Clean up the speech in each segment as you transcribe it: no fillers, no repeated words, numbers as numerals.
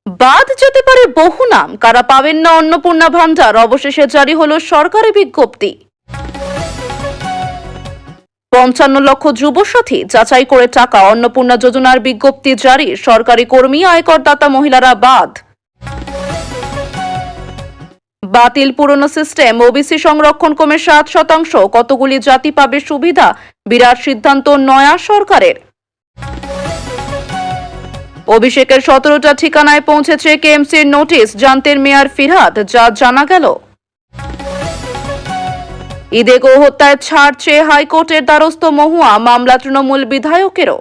বাদ যেতে পারে বহু নাম, কারা পাবেন না অন্নপূর্ণা ভান্ডার, অবশেষে জারি হলো সরকারি বিজ্ঞপ্তি। ৫৫ লক্ষ যুবসাথী যাচাই করে টাকা, অন্নপূর্ণা যোজনার বিজ্ঞপ্তি জারি, সরকারি কর্মী আয়করদাতা মহিলারা বাদ। বাতিল পুরনো সিস্টেম, ওবিসি সংরক্ষণ কমে ৭%, কতগুলি জাতি পাবে সুবিধা, বিরাট সিদ্ধান্ত নয়া সরকারের। অভিষেকের ১৭টা ঠিকানায় পৌঁছেছে কেএমসির নোটিশ, জানতেন মেয়র ফিরহাদ, যা জানা গেল। ঈদে গৌহত্যায় ছাড় চেয়ে হাইকোর্টের দ্বারস্থ মহুয়া, মামলা তৃণমূল বিধায়কেরও।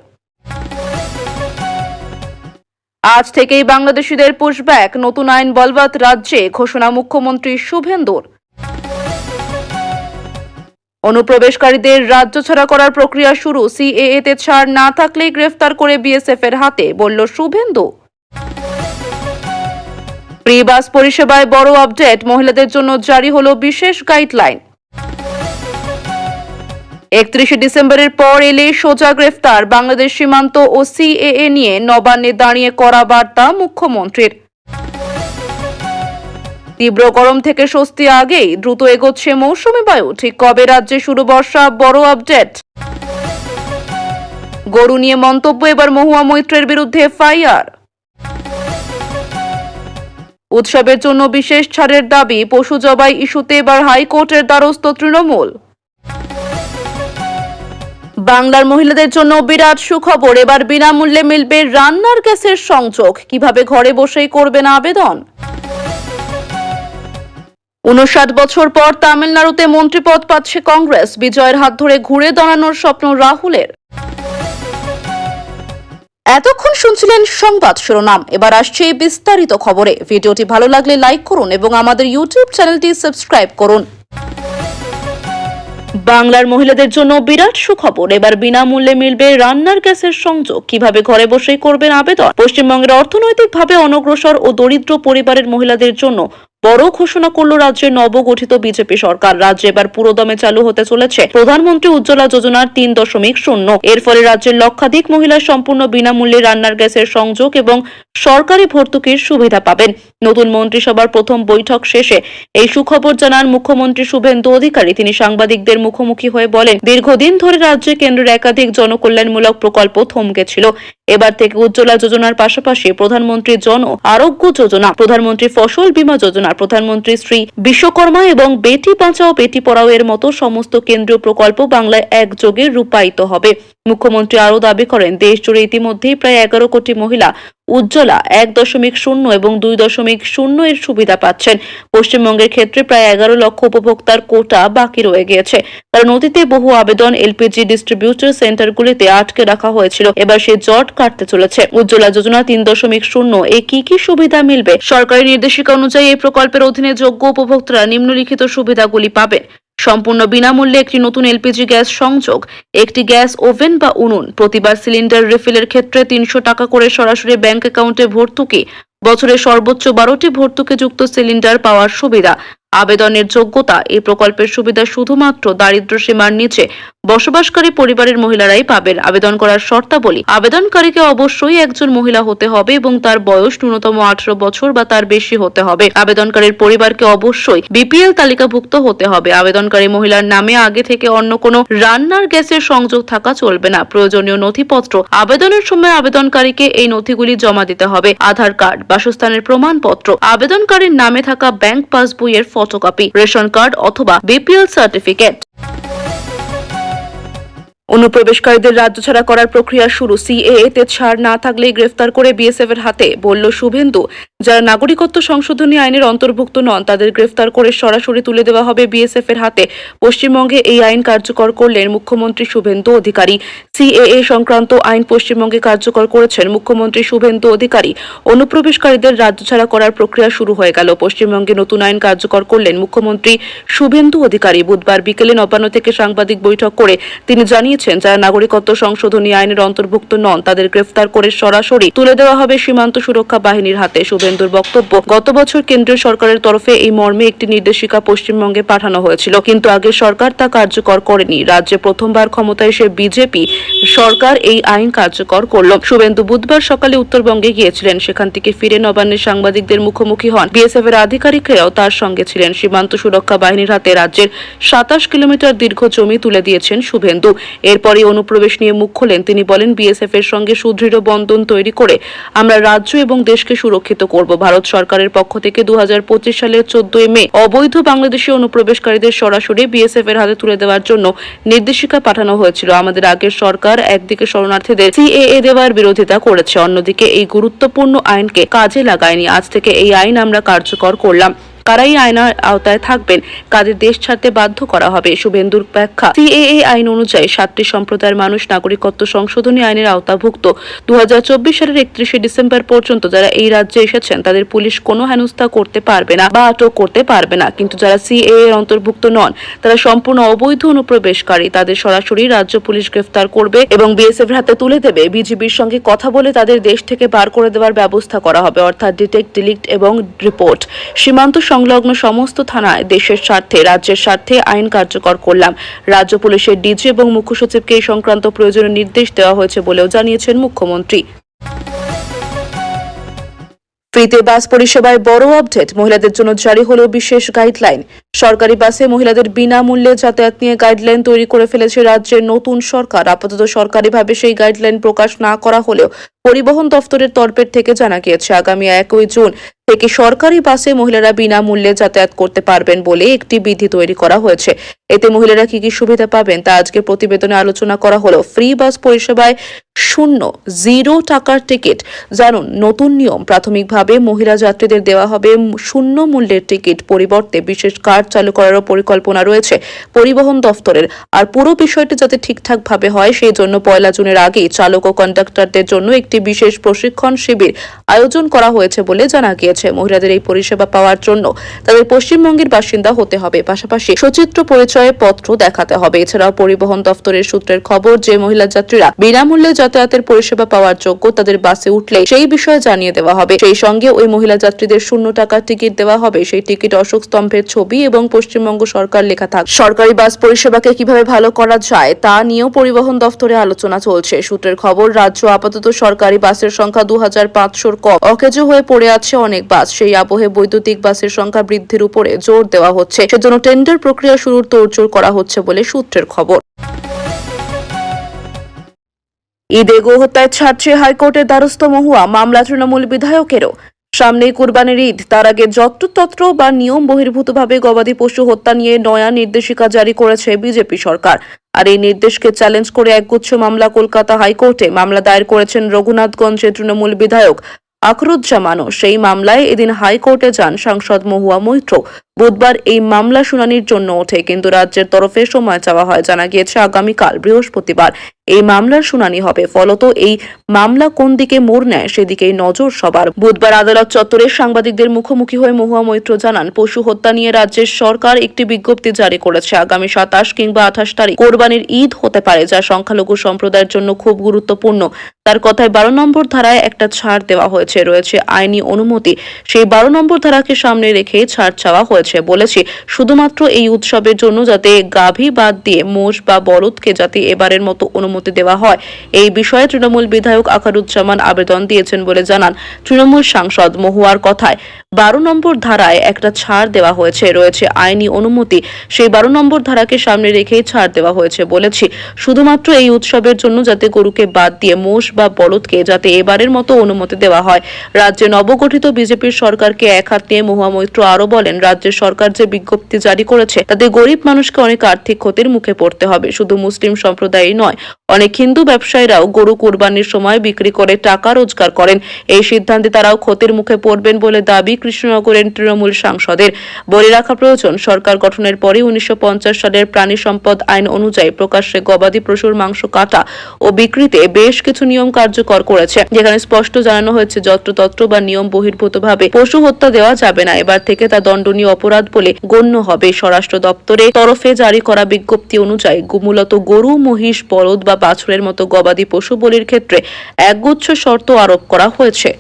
আজ থেকেই বাংলাদেশিদের পুশব্যাক, নতুন আইন বলবৎ রাজ্যে, ঘোষণা মুখ্যমন্ত্রী শুভেন্দুর। অনুপ্রবেশকারীদের রাজ্য ছাড়া করার প্রক্রিয়া শুরু, সিএএ তে ছাড় না থাকলেই গ্রেফতার করে বিএসএফ এর হাতে, বলল শুভেন্দু। ফ্রি বাস পরিষেবায় বড় আপডেট, মহিলাদের জন্য জারি হলো বিশেষ গাইডলাইন। ৩১ ডিসেম্বরের পর এলে সোজা গ্রেফতার, বাংলাদেশ সীমান্ত ও সিএএ নিয়ে নবান্নে দাঁড়িয়ে করা বার্তা মুখ্যমন্ত্রীর। তীব্র গরম থেকে স্বস্তি আগেই দ্রুত এগোচ্ছে মৌসুমী বায়ু, ঠিক কবে রাজ্যে শুরু বর্ষা, বড় আপডেট। গরু নিয়ে মন্তব্য, এবার মহুয়া মৈত্রের বিরুদ্ধে এফআইআর। উৎসবের জন্য বিশেষ ছাড়ের দাবি, পশু জবাই ইস্যুতে এবার হাইকোর্টের দ্বারস্থ তৃণমূল। বাংলার মহিলাদের জন্য বিরাট সুখবর, এবার বিনামূল্যে মিলবে রান্নার গ্যাসের সংযোগ, কিভাবে ঘরে বসেই করবেন আবেদন। ৫৯ বছর পর তামিলনাড়ুতে মন্ত্রীপদ পাচ্ছে কংগ্রেস, বিজয়ের হাত ধরে ঘুরে দাঁড়ানোর স্বপ্ন রাহুলের। এতক্ষণ শুনছিলেন সংবাদ শিরোনাম, এবার আসছে বিস্তারিত খবরে। ভিডিওটি ভালো লাগলে লাইক করুন এবং আমাদের ইউটিউব চ্যানেলটি সাবস্ক্রাইব করুন। বাংলার মহিলাদের জন্য বিরাট সুখবর, এবার বিনামূল্যে মিলবে রান্নার গ্যাসের সংযোগ, কিভাবে ঘরে বসেই করবেন আবেদন। পশ্চিমবঙ্গের অর্থনৈতিকভাবে অনগ্রসর ও দরিদ্র পরিবারের মহিলাদের জন্য বড় ঘোষণা করল রাজ্যের নবগঠিত বিজেপি সরকার। রাজ্যে এবার পুরোদমে চালু হতে চলেছে প্রধানমন্ত্রী উজ্জ্বলা যোজনার ৩.০। এর ফলে রাজ্যের লক্ষাধিক মহিলা সম্পূর্ণ বিনামূল্যে রান্নার গ্যাসের সংযোগ এবং সরকারি ভর্তুকির সুবিধা পাবেন। নতুন মন্ত্রিসভার প্রথম বৈঠক শেষে এই সুখবর জানান মুখ্যমন্ত্রী শুভেন্দু অধিকারী। তিনি সাংবাদিকদের মুখোমুখি হয়ে বলেন, দীর্ঘদিন ধরে রাজ্যে কেন্দ্রের একাধিক জনকল্যাণমূলক প্রকল্প থমকে ছিল। এবার থেকে উজ্জ্বলা যোজনার পাশাপাশি প্রধানমন্ত্রী জন আরোগ্য যোজনা, প্রধানমন্ত্রী ফসল বীমা যোজনা, প্রধানমন্ত্রী শ্রী বিশ্বকর্মা এবং বেটি বাঁচাও বেটি পড়াও এর মতো সমস্ত কেন্দ্রীয় প্রকল্প বাংলায় একযোগে রূপায়িত হবে। মুখ্যমন্ত্রী আরও দাবি করেন, দেশ জুড়ে ইতিমধ্যেই প্রায় ১১ কোটি মহিলা উজ্জ্বলা ১.০ এবং ২.০ এর সুবিধা পাচ্ছেন। পশ্চিমবঙ্গের ক্ষেত্রে প্রায় ১১ লক্ষ উপভোক্তার কোটা বাকি রয়ে গিয়েছে, কারণ অতীতে বহু আবেদন এলপিজি ডিস্ট্রিবিউটর সেন্টারগুলিতে আটকে রাখা হয়েছিল। এবার সে জট কাটতে চলেছে। উজ্জ্বলা যোজনা ৩.০ এ কি কি সুবিধা মিলবে? সরকারি নির্দেশিকা অনুযায়ী এই প্রকল্পের অধীনে যোগ্য উপভোক্তারা নিম্নলিখিত সুবিধাগুলি পাবেন। সম্পূর্ণ বিনামূল্যে একটি নতুন এলপিজি গ্যাস সংযোগ, একটি গ্যাস ওভেন বা উনুন, প্রতিবার সিলিন্ডার রিফিলের ক্ষেত্রে ৩০০ টাকা করে সরাসরি ব্যাংক অ্যাকাউন্টে ভর্তুকি, বছরে সর্বোচ্চ ১২টি ভর্তুকিযুক্ত সিলিন্ডার পাওয়ার সুবিধা। আবেদনের যোগ্যতা, এই প্রকল্পের সুবিধা শুধুমাত্র দারিদ্র্য সীমার নিচে বসবাসকারী পরিবারের মহিলারাই পাবেন। আবেদন করার শর্তাবলী, আবেদনকারীকে অবশ্যই একজন মহিলা হতে হবে এবং তার বয়স ন্যূনতম ১৮ বছর বা তার বেশি হতে হবে। আবেদনকারীর পরিবারকে অবশ্যই বিপিএল তালিকাভুক্ত হতে হবে। আবেদনকারী মহিলার নামে আগে থেকে অন্য কোনো রান্নার গ্যাসের সংযোগ থাকা চলবে না। প্রয়োজনীয় নথিপত্র, আবেদনের সময় আবেদনকারীকে এই নথিগুলি জমা দিতে হবে। আধার কার্ড, বাসস্থানের প্রমাণপত্র, আবেদনকারীর নামে থাকা ব্যাংক পাসবইয়ের ফটোকপি, রেশন কার্ড অথবা বিপিএল সার্টিফিকেট। অনুপ্রবেশকারীদের রাজ্য ছাড়া করার প্রক্রিয়া শুরু, সিএএ তে ছাড় না থাকলেই গ্রেফতার করে বিএসএফ এর হাতে, বলল শুভেন্দু। যারা নাগরিকত্ব সংশোধনী আইনের অন্তর্ভুক্ত নন তাদের গ্রেফতার করে সরাসরি তুলে দেওয়া হবে বিএসএফ এর হাতে। পশ্চিমবঙ্গে এই আইন কার্যকর করলেন মুখ্যমন্ত্রী শুভেন্দু অধিকারী। সিএএ সংক্রান্ত আইন পশ্চিমবঙ্গে কার্যকর করেছেন মুখ্যমন্ত্রী শুভেন্দু অধিকারী। অনুপ্রবেশকারীদের রাজ্য ছাড়া করার প্রক্রিয়া শুরু হয়ে গেল। পশ্চিমবঙ্গে নতুন আইন কার্যকর করলেন মুখ্যমন্ত্রী শুভেন্দু অধিকারী। বুধবার বিকেলে নবান্ন থেকে সাংবাদিক বৈঠক করে তিনি জানিয়েছেন, যারা নাগরিকত্ব সংশোধনী আইনের অন্তর্ভুক্ত নন তাদের গ্রেফতার করে সরাসরি তুলে দেওয়া হবে সীমান্ত সুরক্ষা বাহিনীর হাতে। শুভেন্দু শুভেন্দুর বক্তব্য, গত বছর কেন্দ্রীয় সরকারের তরফে এই মর্মে একটি নির্দেশিকা পশ্চিমবঙ্গে পাঠানো হয়েছিল, কিন্তু আগের সরকার তা কার্যকর করেনি। রাজ্যে প্রথমবার ক্ষমতায় এসে বিজেপি সরকার এই আইন কার্যকর করল। শুভেন্দু বুধবার সকালে উত্তরবঙ্গে গিয়েছিলেন। সেখান থেকে ফিরে নবান্নে সাংবাদিকদের মুখোমুখি হন। বিএসএফ এর আধিকারিকরাও তার সঙ্গে ছিলেন। সীমান্ত সুরক্ষা বাহিনীর হাতে রাজ্যের 27 কিলোমিটার দীর্ঘ জমি তুলে দিয়েছেন শুভেন্দু। এরপরই অনুপ্রবেশ নিয়ে মুখ খোলেন তিনি। বলেন, বিএসএফ এর সঙ্গে সুদৃঢ় বন্ধন তৈরি করে আমরা রাজ্য এবং দেশকে সুরক্ষিত করব। ভারত সরকারের পক্ষ থেকে 2025 সালের 14 মে অবৈধ বাংলাদেশি অনুপ্রবেশকারীদের সরাসরি বিএসএফ এর হাতে তুলে দেওয়ার জন্য নির্দেশিকা পাঠানো হয়েছিল। আমাদের আগের সরকার একদিকে শরণার্থীদের সিএএ দেওয়ার বিরোধিতা করেছে, অন্যদিকে এই গুরুত্বপূর্ণ আইনকে কাজে লাগায়নি। আজ থেকে এই আইন আমরা কার্যকর করলাম। কারা এই আইনের আওতায় থাকবেন, কাদের দেশ ছাড়তে বাধ্য করা হবে। শুভেন্দুর ব্যাখ্যা, সিএএ আইন অনুযায়ী 7টি সম্প্রদায়ের মানুষ নাগরিকত্ব সংশোধনী আইনের আওতাভুক্ত। 2024 সালের 31 ডিসেম্বর পর্যন্ত যারা এই রাজ্যে এসেছেন তাদের পুলিশ কোনো হেনস্থা করতে পারবে না বা আটক করতে পারবে না, কিন্তু যারা সিএএ এর অন্তর্ভুক্ত নন, তারা সম্পূর্ণ অবৈধ অনুপ্রবেশকারী, তাদের সরাসরি রাজ্য পুলিশ গ্রেফতার করবে এবং বিএসএফ এর হাতে তুলে দেবে। বিজিবির সঙ্গে কথা বলে তাদের দেশ থেকে বার করে দেওয়ার ব্যবস্থা করা হবে, অর্থাৎ ডিটেক্ট, ডিলিট এবং রিপোর্ট। সীমান্ত সংলগ্ন সমস্ত থানায় দেশের স্বার্থে, রাজ্যের স্বার্থে আইন কার্যকর করলাম। রাজ্য পুলিশের ডিজি এবং মুখ্য সচিবকে এই সংক্রান্ত প্রয়োজনীয় নির্দেশ দেওয়া হয়েছে বলেও জানিয়েছেন মুখ্যমন্ত্রী। ফ্রিতে বাস পরিষেবায় বড় আপডেট, মহিলাদের জন্য জারি হলো বিশেষ গাইডলাইন। সরকারি বাসে মহিলাদের বিনামূল্যে যাতায়াত নিয়ে গাইডলাইন তৈরি করে ফেলেছে রাজ্যের নতুন সরকার। আপাতত সরকারিভাবে সেই গাইডলাইন প্রকাশ না করা হলেও পরিবহন দফতরের তরফের থেকে জানা গিয়েছে আগামী 1 জুন থেকে সরকারি বাসে মহিলারা বিনামূল্যে যাতায়াত করতে পারবেন বলে একটি বিধি তৈরি করা হয়েছে। এতে মহিলারা কি কি সুবিধা পাবেন তা আজকে প্রতিবেদনে আলোচনা করা হলো। ফ্রি বাস পরিষেবায় 0 টাকার টিকিট। জানুন নতুন নিয়ম। প্রাথমিকভাবে মহিলা যাত্রীদের দেওয়া হবে 0 মূল্যের টিকিট, পরিবর্তে বিশেষ কার্ড চালু করারও পরিকল্পনা রয়েছে পরিবহন দফতরের। আর পুরো বিষয়টি যাতে ঠিকঠাক ভাবে হয় সেই জন্য 1 জুনের আগেই চালক ও কন্ডাক্টরদের জন্য একটি বিশেষ প্রশিক্ষণ শিবির আয়োজন করা হয়েছে বলে জানা গিয়েছে। মহিলাদের এই পরিষেবা পাওয়ার জন্য তাদের পশ্চিমবঙ্গের বাসিন্দা হতে হবে, পাশাপাশি সচিত্র পরিচয় পত্র দেখাতে হবে। এছাড়াও পরিবহন দফতরের সূত্রের খবর, যে মহিলা যাত্রীরা বিনামূল্যে যাতায়াতের পরিষেবা পাওয়ার যোগ্য তাদের বাসে উঠলে সেই বিষয়ে জানিয়ে দেওয়া হবে। সেই সঙ্গে ওই মহিলা যাত্রীদের 0 টাকার টিকিট দেওয়া হবে। সেই টিকিট অশোক স্তম্ভের ছবি এবং পশ্চিমবঙ্গ সরকার লেখা থাকবে। সরকারি বাস পরিষেবাকে কিভাবে ভালো করা যায় তা নিয়েও পরিবহন দফতরে আলোচনা চলছে। সূত্রের খবর, রাজ্য আপাতত সরকারি বাসের সংখ্যা 2500-র কম। অকেজো হয়ে পড়ে আছে অনেক বাস। সেই আবহে বৈদ্যুতিক বাসের সংখ্যা বৃদ্ধির উপরে জোর দেওয়া হচ্ছে। সেজন্য টেন্ডার প্রক্রিয়া শুরুর তোড়জোড় করা হচ্ছে বলে সূত্রের খবর। ঈদে গোহত্যায় ছাড়ছে হাইকোর্টের দ্বারস্থ মহুয়া, মামলা তৃণমূল বিধায়কেরও। সামনেই কুরবানির ঈদ, তার আগে যত্রতত্র বা নিয়ম বহির্ভূতভাবে গবাদি পশু হত্যা নিয়ে নয়া নির্দেশিকা জারি করেছে বিজেপি সরকার। আর এই নির্দেশকে চ্যালেঞ্জ করে একগুচ্ছ মামলা কলকাতা হাইকোর্টে মামলা দায়ের করেছেন রঘুনাথগঞ্জের তৃণমূল বিধায়ক আখরুজ্জামানও। সেই মামলায় এদিন হাইকোর্টে যান সাংসদ মহুয়া মৈত্র। বুধবার এই মামলা শুনানির জন্য ওঠে, কিন্তু রাজ্যের তরফে সময় চাওয়া হয়। জানা গিয়েছে আগামীকাল বৃহস্পতিবার এই মামলার শুনানি হবে। ফলত এই মামলা কোন দিকে মোড় নেয় সেদিকেই নজর সবার। বুধবার আদালত চত্বরে সাংবাদিকদের মুখোমুখি হয়ে মহুয়া মৈত্র জানান, পশু হত্যা নিয়ে রাজ্যের সরকার একটি বিজ্ঞপ্তি জারি করেছে। আগামী 27 কিংবা 28 তারিখ কোরবানির ঈদ হতে পারে, যা সংখ্যালঘু সম্প্রদায়ের জন্য খুব গুরুত্বপূর্ণ। তার কথায় 12 নম্বর ধারায় একটা ছাড় দেওয়া হয়েছে, রয়েছে আইনি অনুমতি। সেই 12 নম্বর ধারাকে সামনে রেখে ছাড় চাওয়া হয়েছে। বলেছি শুধুমাত্র এই উৎসবের জন্য যাতে গাভী বাদ দিয়ে মোষ বা বলদকে যাতে এবারের মতো অনুমতি দেওয়া হয়, এই বিষয়ে তৃণমূল বিধায়ক আখরুজ্জামান আবেদন দিয়েছেন বলে জানান তৃণমূল সাংসদ। মহুয়ার কথায় 12 নম্বর ধারায় একটা ছাড় দেওয়া হয়েছে, রয়েছে আইনি অনুমতি। সেই 12 নম্বর ধারাকে সামনে রেখেই ছাড় দেওয়া হয়েছে। বলেছি শুধুমাত্র এই উৎসবের জন্য যাতে গরুকে বাদ দিয়ে মোষ বা বলদকে যাতে এবারের মতো অনুমতি দেওয়া হয়। রাজ্যে নবগঠিত বিজেপির সরকারকে একহাত নিয়ে মহুয়া মৈত্র আরো বলেন, রাজ্যের সরকার যে বিজ্ঞপ্তি জারি করেছে তাতে গরিব মানুষকে অনেক আর্থিক ক্ষতির মুখে পড়তে হবে। শুধু মুসলিম সম্প্রদায়ই নয়, অনেক হিন্দু ব্যবসায়ীরাও গরু কুরবানির সময় বিক্রি করে টাকা রোজগার করেন। এই সিদ্ধান্তে তারাও ক্ষতির মুখে পড়বেন বলে দাবি কৃষ্ণনগরের তৃণমূল সাংসদের। বলে রাখা প্রয়োজন, সরকার গঠনের পরে 1950 সালের প্রাণী সম্পদ আইন অনুযায়ী প্রকাশ্যে গবাদি পশুর মাংস কাটা ও বিক্রিতে বেশ কিছু নিয়ম কার্যকর করেছে, যেখানে স্পষ্ট জানানো হয়েছে যত্রতত্র বা নিয়ম বহির্ভূতভাবে পশু হত্যা দেওয়া যাবে না। এবার থেকে তা দণ্ডনীয় অপরাধ বলে গণ্য হবে। স্বরাষ্ট্র দপ্তরের তরফে জারি করা বিজ্ঞপ্তি অনুযায়ী মূলত গরু, মহিষ, বলদ বা বাছুরের মতো গবাদি পশু বলির ক্ষেত্রে একগুচ্ছ শর্ত আরোপ করা হয়েছে।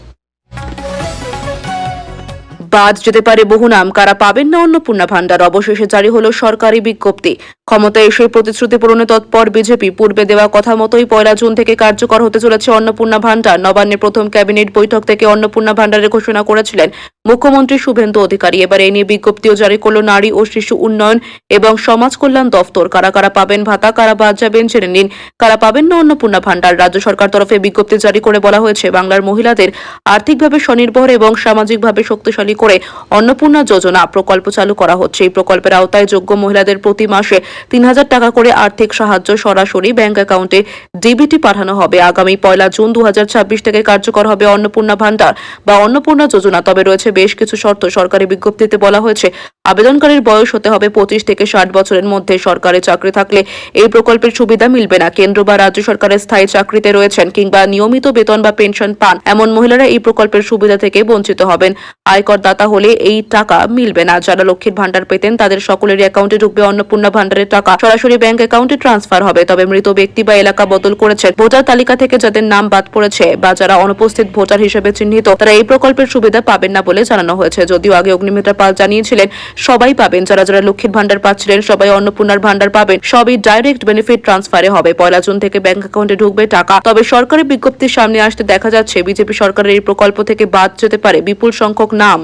বাদ যেতে পারে বহু নাম, কারা পাবেন না অন্নপূর্ণা ভান্ডার। অবশেষে জারি হলো সরকারি বিজ্ঞপ্তি। ক্ষমতায় এসে প্রতিশ্রুতি পূরণে তৎপর বিজেপি। পূর্বে দেওয়া কথা মতোই 1 জুন থেকে কার্যকর হতে চলেছে অন্নপূর্ণা ভান্ডার। নবান্নের প্রথম ক্যাবিনেট বৈঠক থেকে অন্নপূর্ণা ভান্ডারের ঘোষণা করেছিলেন মুখ্যমন্ত্রী শুভেন্দু অধিকারী। এবার এ নিয়ে বিজ্ঞপ্তিও জারি করল নারী ও শিশু উন্নয়ন এবং সমাজ কল্যাণ দফতর। কারা কারা পাবেন ভাতা, কারা বাদ যাবেন জেনে নিন। কারা পাবেন না অন্নপূর্ণা ভান্ডার। রাজ্য সরকার তরফে বিজ্ঞপ্তি জারি করে বলা হয়েছে, বাংলার মহিলাদের আর্থিকভাবে স্বনির্ভর এবং সামাজিকভাবে শক্তিশালী করে অন্নপূর্ণা যোজনা প্রকল্প চালু করা হচ্ছে। এই প্রকল্পের আওতায় যোগ্য মহিলাদের প্রতি মাসে 3,000 টাকা করে আর্থিক সাহায্য সরাসরি ব্যাংক অ্যাকাউন্টে ডিবিটি পাঠানো হবে। আগামী 1 জুন 2026 থেকে কার্যকর হবে অন্নপূর্ণা ভান্ডার বা অন্নপূর্ণা যোজনা। তবে রয়েছে বেশ কিছু শর্ত। সরকারি বিজ্ঞপ্তিতে বলা হয়েছে, আবেদনকারীর বয়স হতে হবে 25 থেকে 60 বছরের মধ্যে। সরকারি চাকরি থাকলে এই প্রকল্পের সুবিধা মিলবে না। কেন্দ্র বা রাজ্য সরকারের স্থায়ী চাকরিতে রয়েছেন কিংবা নিয়মিত বেতন বা পেনশন পান এমন মহিলারা এই প্রকল্পের সুবিধা থেকে বঞ্চিত হবেন। আয়কর দাতা হলে এই টাকা মিলবে না। যারা লক্ষ্মীর ভান্ডার পেতেন তাদের সকলেরই অ্যাকাউন্টে ঢুকবে অন্নপূর্ণা ভান্ডারের টাকা, সরাসরি ব্যাংক অ্যাকাউন্টে ট্রান্সফার হবে। তবে মৃত ব্যক্তি বা এলাকা বদল করেছে, ভোটার তালিকা থেকে যাদের নাম বাদ পড়েছে বা যারা অনুপস্থিত ভোটার হিসেবে চিহ্নিত, তারা এই প্রকল্পের সুবিধা পাবেন না বলে জানানো হয়েছে। যদিও আগে অগ্নিমিত্রা পাল জানিয়েছিলেন সবাই পাবেন। যারা যারা লক্ষ্মীর ভান্ডার পাচ্ছিলেন সবাই অন্নপূর্ণার ভান্ডার পাবেন। সবই ডাইরেক্ট বেনিফিট ট্রান্সফারে হবে। 1 জুন থেকে ব্যাংক অ্যাকাউন্টে ঢুকবে টাকা। তবে সরকারি বিজ্ঞপ্তির সামনে আসতে দেখা যাচ্ছে বিজেপি সরকারের এই প্রকল্প থেকে বাদ যেতে পারে বিপুল সংখ্যক নাম।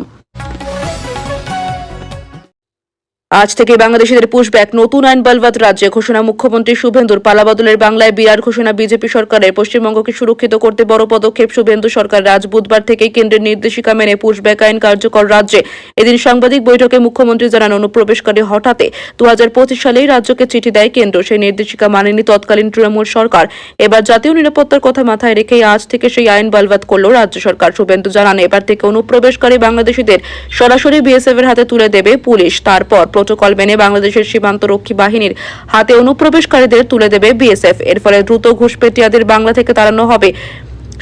আজ থেকে বাংলাদেশিদের পুশব্যাক, নতুন আইন বলবৎ রাজ্যে। ঘোষণা মুখ্যমন্ত্রী শুভেন্দুর। পালাবদলের বাংলায় বিরাট ঘোষণা বিজেপি সরকারের। পশ্চিমবঙ্গকে সুরক্ষিত করতে বড় পদক্ষেপ শুভেন্দু সরকার। আজ বুধবার থেকেই কেন্দ্রের নির্দেশিকা মেনে পুশব্যাক আইন কার্যকর রাজ্যে। এদিন সাংবাদিক বৈঠকে মুখ্যমন্ত্রী জানান, অনুপ্রবেশকারী হঠাতে 2025 সালেই রাজ্যকে চিঠি দেয় কেন্দ্র। সেই নির্দেশিকা মানেনি তৎকালীন তৃণমূল সরকার। এবার জাতীয় নিরাপত্তার কথা মাথায় রেখেই আজ থেকে সেই আইন বলবৎ করল রাজ্য সরকার। শুভেন্দু জানান, এবার থেকে অনুপ্রবেশকারী বাংলাদেশিদের সরাসরি বিএসএফ এর হাতে তুলে দেবে পুলিশ। তারপর প্রটোকল মেনে বাংলাদেশের সীমান্ত রক্ষী বাহিনীর হাতে অনুপ্রবেশকারীদের তুলে দেবে বিএসএফ। এর ফলে দ্রুত ঘুষপেটিয়াদের বাংলা থেকে তাড়ানো হবে।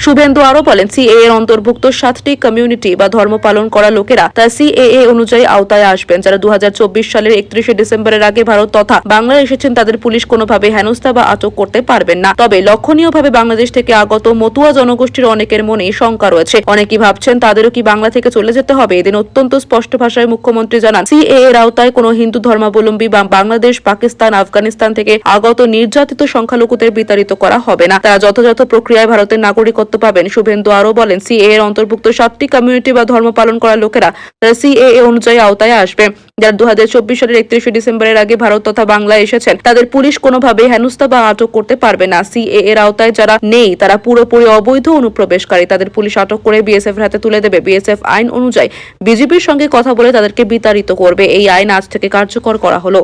শুভেন্দু আরো বলেন, সিএএ এর অন্তর্ভুক্ত 7টি কমিউনিটি বা ধর্ম পালন করা লোকেরা তার সিএএ অনুযায়ী আওতায় আসবেন। যারা 2024 সালের 31শে ডিসেম্বরের আগে ভারত তথা বাংলায় এসেছেন তাদের পুলিশ কোনোভাবে হেনস্থা বা আটক করতে পারবেন না। তবে লক্ষণীয়ভাবে বাংলাদেশ থেকে আগত মতুয়া জনগোষ্ঠীর অনেকের মনেই শঙ্কা রয়েছে। অনেকেই ভাবছেন তাদেরও কি বাংলা থেকে চলে যেতে হবে। এদিন অত্যন্ত স্পষ্ট ভাষায় মুখ্যমন্ত্রী জানান, সিএএ এর আওতায় কোনো হিন্দু ধর্মাবলম্বী বা বাংলাদেশ, পাকিস্তান, আফগানিস্তান থেকে আগত নির্যাতিত সংখ্যালঘুদের বিতাড়িত করা হবে না। তারা যথাযথ প্রক্রিয়ায় ভারতের নাগরিকত্ব পাবেন। শুভেন্দু আরো বলেন, সিএএ এর অন্তর্ভুক্ত 7টি কমিউনিটি বা ধর্ম পালন করা লোকেরা তারা সিএএ অনুযায়ী আওতায় আসবে। যারা 2024 সালের 31শে ডিসেম্বরের আগে ভারত তথা বাংলায় এসেছেন তাদের পুলিশ কোনোভাবে হেনস্থা বা আটক করতে পারবে না। সিএএ এর আওতায় যারা নেই তারা পুরোপুরি অবৈধ অনুপ্রবেশকারী। তাদের পুলিশ আটক করে বিএসএফ এর হাতে তুলে দেবে। বিএসএফ আইন অনুযায়ী বিজেপির সঙ্গে কথা বলে তাদেরকে বিতাড়িত করবে। এই আইন আজ থেকে কার্যকর করা হলো।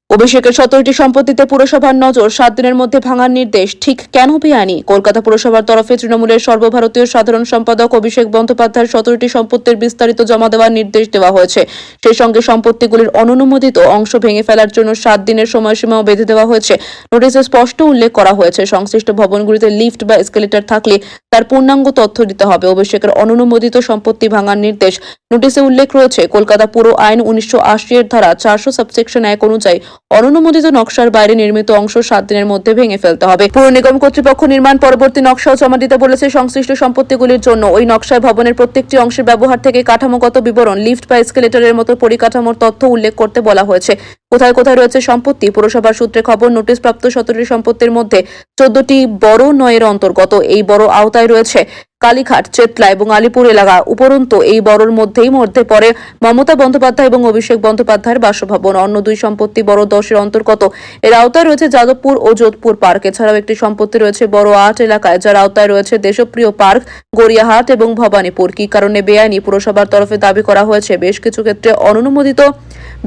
অভিষেকের 17টি সম্পত্তিতে পুরসভার নজর, 7 দিনের মধ্যে ভাঙার নির্দেশ। ঠিক কেন বেআইনি? কলকাতা পুরসভার তরফে তৃণমূলের সর্বভারতীয় সাধারণ সম্পাদক অভিষেক বন্দ্যোপাধ্যায়ের 17টি সম্পত্তির বিস্তারিত জমা দেওয়ার নির্দেশ দেওয়া হয়েছে। সেই সঙ্গে সম্পত্তিগুলির অনুমোদিত অংশ ভেঙে ফেলার জন্য 7 দিনের সময়সীমাও বেঁধে দেওয়া হয়েছে। নোটিশে স্পষ্ট উল্লেখ করা হয়েছে, সংশ্লিষ্ট ভবনগুলিতে লিফট বা এসকেলেটর থাকলে তার পূর্ণাঙ্গ তথ্য দিতে হবে। অভিষেকের অনুমোদিত সম্পত্তি ভাঙার নির্দেশ। নোটিশে উল্লেখ রয়েছে, কলকাতা পুর আইন 1980 এর ধারা 400 সাবসেকশন 1 অনুযায়ী অনুমোদিত নকশার বাইরে নির্মিত অংশ 7 দিনের মধ্যে ভেঙে ফেলতে হবে। পুর নিগম কর্তৃপক্ষ নির্মাণ পরবর্তী নকশাও জমা দিতে বলেছে। সংশ্লিষ্ট সম্পত্তিগুলির জন্য ওই নকশায় ভবনের প্রত্যেকটি অংশের ব্যবহার থেকে কাঠামোগত বিবরণ, লিফট বা এসকেলেটরের মতো পরিকাঠামোর তথ্য উল্লেখ করতে বলা হয়েছে। কোথায় কোথায় রয়েছে সম্পত্তি? পুরসভার সূত্রে খবর, নোটিশপ্রাপ্ত 17টি সম্পত্তির মধ্যে 14টি বড় নয়ের অন্তর্গত। এই বড় আওতায় রয়েছে কালীঘাট, চেতলা এবং আলিপুর এলাকা। উপরন্তু এই বড়র মধ্যে পড়ে মমতা বন্দ্যোপাধ্যায় এবং অভিষেক বন্দ্যোপাধ্যায়ের বাসভবন। অন্য 2 সম্পত্তি বড় 10 এর অন্তর্গত। এর আওতায় রয়েছে যাদবপুর ও যোধপুর পার্ক। এছাড়াও একটি সম্পত্তি রয়েছে বড় 8 এলাকায়, যার আওতায় রয়েছে দেশপ্রিয় পার্ক, গড়িয়াহাট এবং ভবানীপুর। কি কারণে বেআইনি? পুরসভার তরফে দাবি করা হয়েছে, বেশ কিছু ক্ষেত্রে অনুমোদিত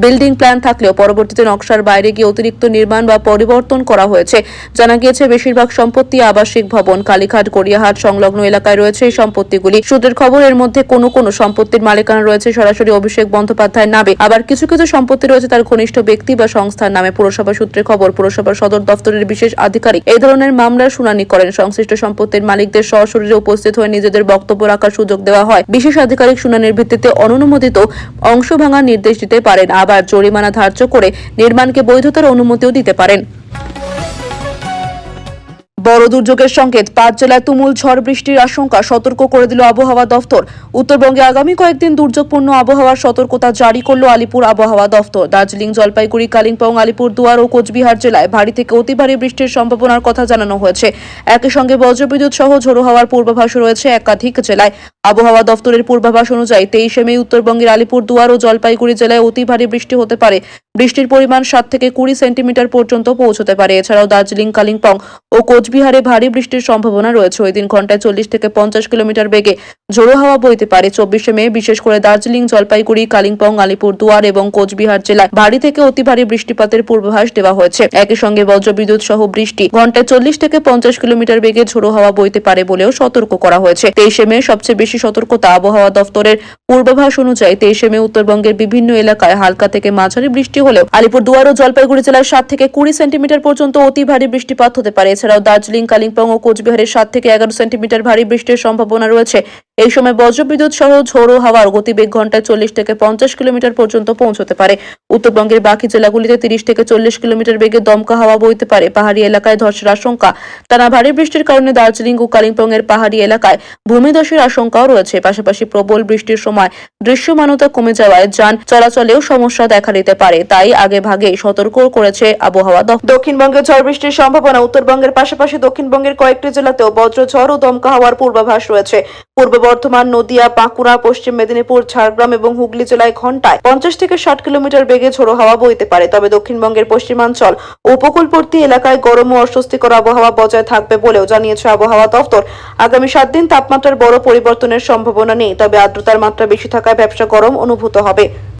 বিল্ডিং প্ল্যান থাকলেও পরবর্তীতে নকশার বাইরে গিয়ে অতিরিক্ত নির্মাণ বা পরিবর্তন করা হয়েছে। জানা গিয়েছে বেশিরভাগ সম্পত্তি আবাসিক ভবন। কালীঘাট, গড়িয়াহাট সংলগ্ন এলাকায় রয়েছে এই সম্পত্তিগুলি। সূত্রের খবর, এর মধ্যে কোনো সম্পত্তির মালিকানা রয়েছে সরাসরি অভিষেক বন্দ্যোপাধ্যায়ের নামে, আবার কিছু কিছু সম্পত্তি রয়েছে তার ঘনিষ্ঠ ব্যক্তি বা সংস্থার নামে। পুরসভা সূত্রে খবর, পুরসভার সদর দপ্তরের বিশেষ আধিকারিক এই ধরনের মামলার শুনানি করেন। সংশ্লিষ্ট সম্পত্তির মালিকদের সশরীরে উপস্থিত হয়ে নিজেদের বক্তব্য রাখার সুযোগ দেওয়া হয়। বিশেষ আধিকারিক শুনানির ভিত্তিতে অনুমোদিত অংশ ভাঙার নির্দেশ দিতে পারেন, আবার জরিমানা ধার্য করে নির্মাণকে বৈধতার অনুমতিও দিতে পারেন। বড় দুর্যোগের সংকেত, 5 জেলায় তুমুল ঝড় বৃষ্টির আশঙ্কা, সতর্ক করে দিল আবহাওয়া দফতর। উত্তরবঙ্গে আগামী কয়েকদিন দুর্যোগপূর্ণ আবহাওয়ার সতর্কতা জারি করল আলিপুর আবহাওয়া দফতর। দার্জিলিং, জলপাইগুড়ি, কালিম্পং, আলিপুরদুয়ার ও কোচবিহার জেলায় ভারী থেকে অতি ভারী বৃষ্টির সম্ভাবনার কথা জানানো হয়েছে। একই সঙ্গে বজ্রবিদ্যুৎ সহ ঝোড়ো হাওয়ার পূর্বাভাস রয়েছে একাধিক জেলায়। আবহাওয়া দফতরের পূর্বাভাস অনুযায়ী 23শে মে উত্তরবঙ্গের আলিপুরদুয়ার ও জলপাইগুড়ি জেলায় অতি ভারী বৃষ্টি হতে পারে। বৃষ্টির পরিমাণ 7 থেকে 20 সেন্টিমিটার পর্যন্ত পৌঁছতে পারে। এছাড়াও দার্জিলিং, কালিম্পং ও কোচবিহারে ভারী বৃষ্টির সম্ভাবনা রয়েছে। ওই দিন ঘন্টায় 40 থেকে 50 কিলোমিটার বেগে ঝোড়ো হাওয়া বইতে পারে। 24শে মে বিশেষ করে দার্জিলিং, জলপাইগুড়ি, কালিম্পং, আলিপুরদুয়ার এবং কোচবিহার জেলায় ভারী থেকে অতি ভারী বৃষ্টিপাতের পূর্বাভাস দেওয়া হয়েছে। একই সঙ্গে বজ্রবিদ্যুৎ সহ বৃষ্টি, ঘন্টায় 40 থেকে 50 কিলোমিটার বেগে ঝোড়ো হাওয়া বইতে পারে বলেও সতর্ক করা হয়েছে। 23শে মে সবচেয়ে বেশি সতর্কতা। আবহাওয়া দফতরের পূর্বাভাস অনুযায়ী 23শে মে উত্তরবঙ্গের বিভিন্ন এলাকায় হালকা থেকে মাঝারি বৃষ্টি হলেও আলিপুরদুয়ার ও জলপাইগুড়ি জেলায় 7 থেকে 20 সেন্টিমিটার পর্যন্ত অতি ভারী বৃষ্টিপাত হতে পারে। এছাড়াও দার্জিলিং, কালিম্পং ও কোচবিহারে 7 থেকে 11 সেন্টিমিটার ভারী বৃষ্টির সম্ভাবনা রয়েছে। এই সময় বজ্রবিদ্যুৎ সহ ঝোড়ো হাওয়ার গতিবেগ ঘন্টায় 40 থেকে 50 কিলোমিটার পর্যন্ত পৌঁছতে পারে। উত্তরবঙ্গের বাকি জেলাগুলিতে 30 থেকে 40 কিলোমিটার বেগে দমকা হাওয়া বইতে পারে। পাহাড়ি এলাকায় ধসের আশঙ্কা। টানা ভারী বৃষ্টির কারণে দার্জিলিং ও কালিম্পং এর পাহাড়ি এলাকায় ভূমিধসের আশঙ্কাও রয়েছে। পাশাপাশি প্রবল বৃষ্টির সময় দৃশ্যমানতা কমে যাওয়ায় যান চলাচলেও সমস্যা দেখা দিতে পারে। তাই আগে ভাগে সতর্ক করেছে আবহাওয়া দফতর। দক্ষিণবঙ্গে ঝড় বৃষ্টির সম্ভাবনা। উত্তরবঙ্গের পাশাপাশি দক্ষিণবঙ্গের কয়েকটি জেলাতেও বজ্রঝড় ও দমকা হাওয়ার পূর্বাভাস রয়েছে। পূর্ব বর্ধমান, নদিয়া, বাঁকুড়া, পশ্চিম মেদিনীপুর, ঝাড়গ্রাম এবং হুগলি জেলায় ঘন্টায় 50 থেকে 60 কিলোমিটার বেগে ঝোড়ো হাওয়া বইতে পারে। তবে দক্ষিণবঙ্গের পশ্চিমাঞ্চল ও উপকূলবর্তী এলাকায় গরম ও অস্বস্তিকর আবহাওয়া বজায় থাকবে বলেও জানিয়েছে আবহাওয়া দফতর। আগামী 7 দিন তাপমাত্রার বড় পরিবর্তনের সম্ভাবনা নেই, তবে আর্দ্রতার মাত্রা বেশি থাকায় ব্যবসা গরম অনুভূত হবে।